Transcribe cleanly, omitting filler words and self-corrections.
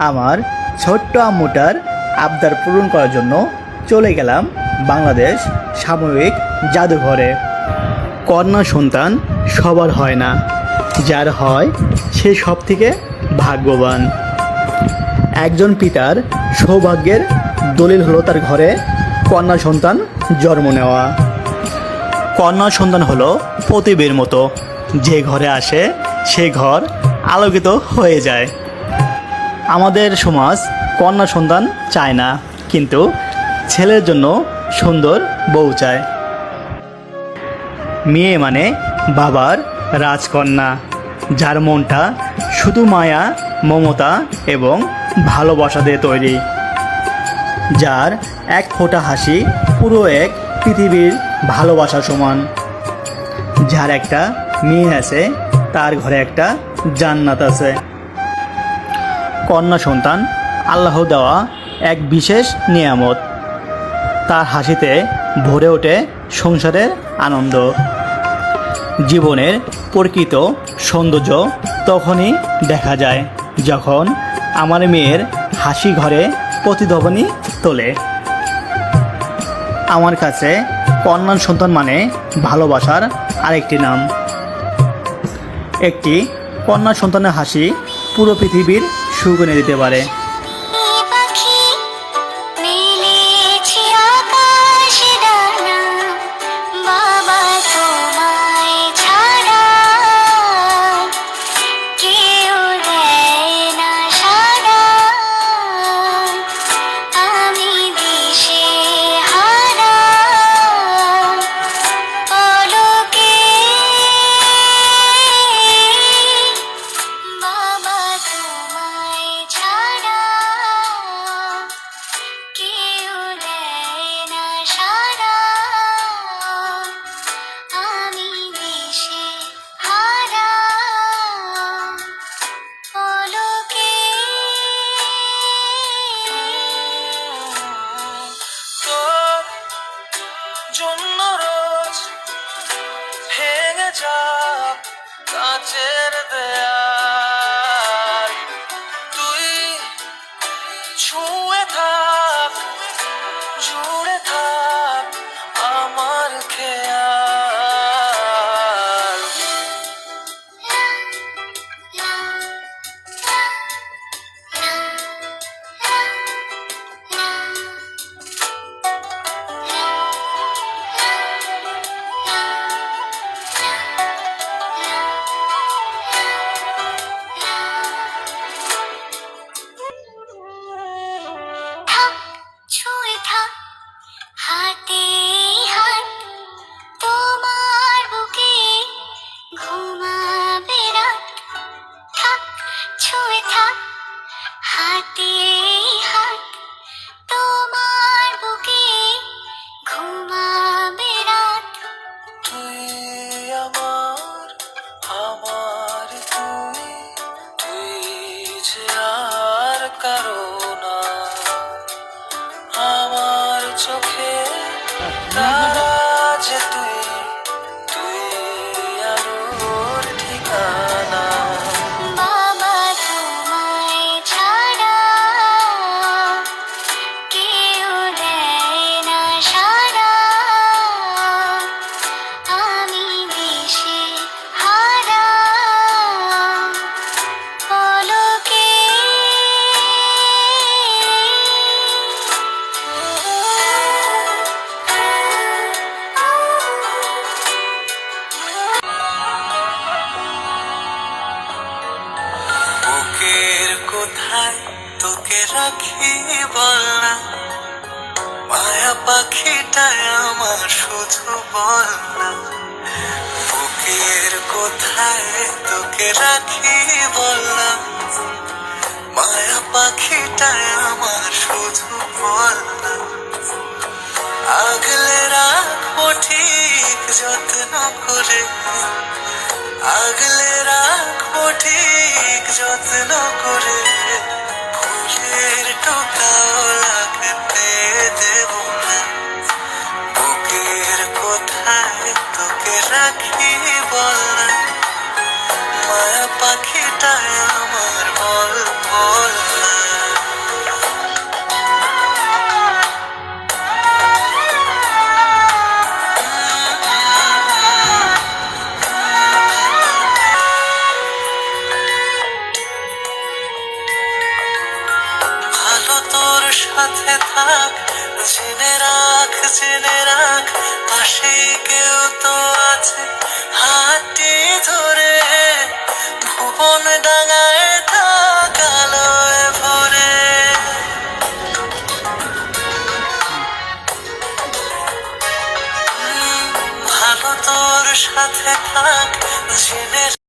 আমার ছোট্ট আম্মুটার আবদার পূরণ করার জন্য চলে গেলাম বাংলাদেশ সাময়িক জাদুঘরে। কন্যা সন্তান সবার হয় না, যার হয় সে সব থেকে ভাগ্যবান। একজন পিতার সৌভাগ্যের দলিল হলো তার ঘরে কন্যা সন্তান জন্ম নেওয়া। কন্যা সন্তান হলো প্রদীপের মতো, যে ঘরে আসে সে ঘর আলোকিত হয়ে যায়। আমাদের সমাজ কন্যা সন্তান চায় না, কিন্তু ছেলের জন্য সুন্দর বউ চায়। মেয়ে মানে বাবার রাজকন্যা, যার মনটা শুধু মায়া, মমতা এবং ভালোবাসা দিয়ে তৈরি, যার এক ফোঁটা হাসি পুরো এক পৃথিবীর ভালোবাসা সমান। যার একটা মেয়ে আছে, তার ঘরে একটা জান্নাত আছে। কন্যা সন্তান আল্লাহ দেওয়া এক বিশেষ নিয়ামত। তার হাসিতে ভরে ওঠে সংসারের আনন্দ। জীবনের প্রকৃত সৌন্দর্য তখনই দেখা যায় যখন আমার মেয়ের হাসি ঘরে প্রতিধ্বনি তোলে। আমার কাছে কন্যা সন্তান মানে ভালোবাসার আরেকটি নাম। একটি কন্যা সন্তানের হাসি পুরো পৃথিবীর সুখ এনে দিতে পারে। জন্য রোজ ভেঙে যাক কাঁচের দেয়াল, তুই ছুঁয়ে থাক, জুড়ে থাক আমার খেয়াল। হাতে হাত তোমার বুকে ঘুমাবে রাত, থাক ছুঁয়ে থাক হাতে হাত তোমার বুকে ঘুমাবে রাত। তুই আমার, আমার তুই, তুই যে আর কারো না। আমার চোখে তারা যে তুই, তুই আলোর ঠিকানা। বাবা তোমায় ছাড়া কেউ দেয় না সাড়া, আমি দিশে হারা পলকে। বুকের কোথায় তোকে রাখি বল না, মায়া পাখিটায় আমার শুধু বল না। বুকের কোথায় তোকে রাখি বল না, মায়া পাখিটায় আমার শুধু বল না। আগলে রাখবো ঠিক যত্ন করে, আগলে রাখবো ঠিক যত্ন করে। ফুলের টোকাও লাগতে দেব না। বুকের কোথায় তোকে রাখি বল না, মায়া পাখিটায় আমার বল বল না।